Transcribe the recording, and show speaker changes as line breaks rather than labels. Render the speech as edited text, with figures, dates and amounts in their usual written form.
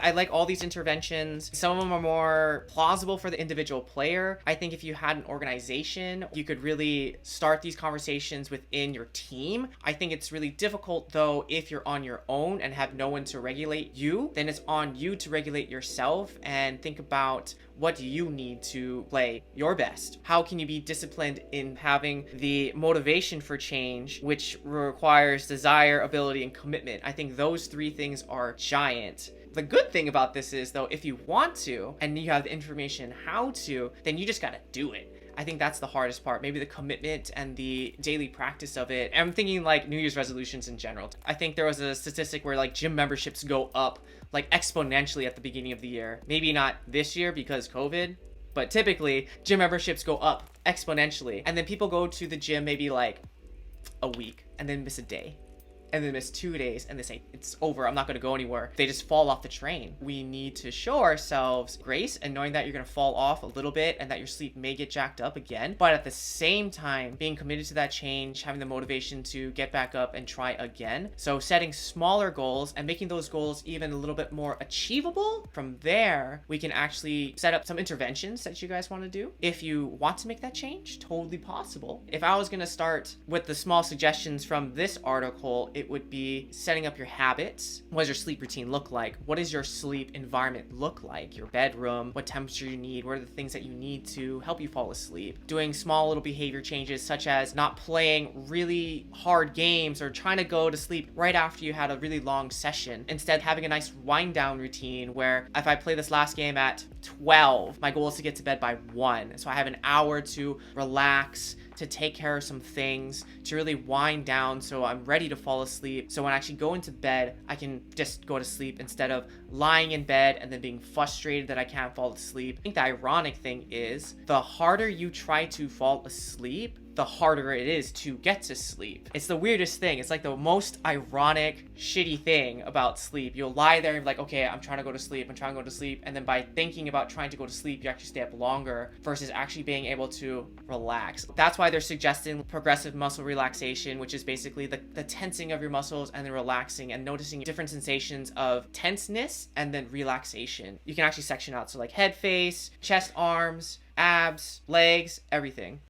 I like all these interventions. Some of them are more plausible for the individual player. I think if you had an organization, you could really start these conversations within your team. I think it's really difficult though if you're on your own and have no one to regulate you, then it's on you to regulate yourself and think about what do you need to play your best? How can you be disciplined in having the motivation for change, which requires desire, ability, and commitment? I think those three things are giant. The good thing about this is though, if you want to and you have the information how to, then you just gotta do it. I think that's the hardest part. Maybe the commitment and the daily practice of it. I'm thinking like New Year's resolutions in general. I think there was a statistic where like gym memberships go up like exponentially at the beginning of the year. Maybe not this year because COVID, but typically gym memberships go up exponentially. And then people go to the gym maybe like a week and then miss a day. And then miss 2 days and they say, it's over, I'm not gonna go anywhere. They just fall off the train. We need to show ourselves grace and knowing that you're gonna fall off a little bit and that your sleep may get jacked up again. But at the same time, being committed to that change, having the motivation to get back up and try again. So setting smaller goals and making those goals even a little bit more achievable. From there, we can actually set up some interventions that you guys wanna do. If you want to make that change, totally possible. If I was gonna start with the small suggestions from this article, it would be setting up your habits. What does your sleep routine look like? What does your sleep environment look like? Your bedroom, what temperature you need, what are the things that you need to help you fall asleep? Doing small little behavior changes such as not playing really hard games or trying to go to sleep right after you had a really long session. Instead, having a nice wind down routine where if I play this last game at 12, my goal is to get to bed by 1. So I have an hour to relax, to take care of some things, to really wind down so I'm ready to fall asleep. So when I actually go into bed, I can just go to sleep instead of lying in bed and then being frustrated that I can't fall asleep. I think the ironic thing is the harder you try to fall asleep, the harder it is to get to sleep. It's the weirdest thing. It's like the most ironic, shitty thing about sleep. You'll lie there and be like, okay, I'm trying to go to sleep. I'm trying to go to sleep. And then by thinking about trying to go to sleep, you actually stay up longer versus actually being able to relax. That's why they're suggesting progressive muscle relaxation, which is basically the tensing of your muscles and then relaxing and noticing different sensations of tenseness and then relaxation. You can actually section out. So like head, face, chest, arms, abs, legs, everything.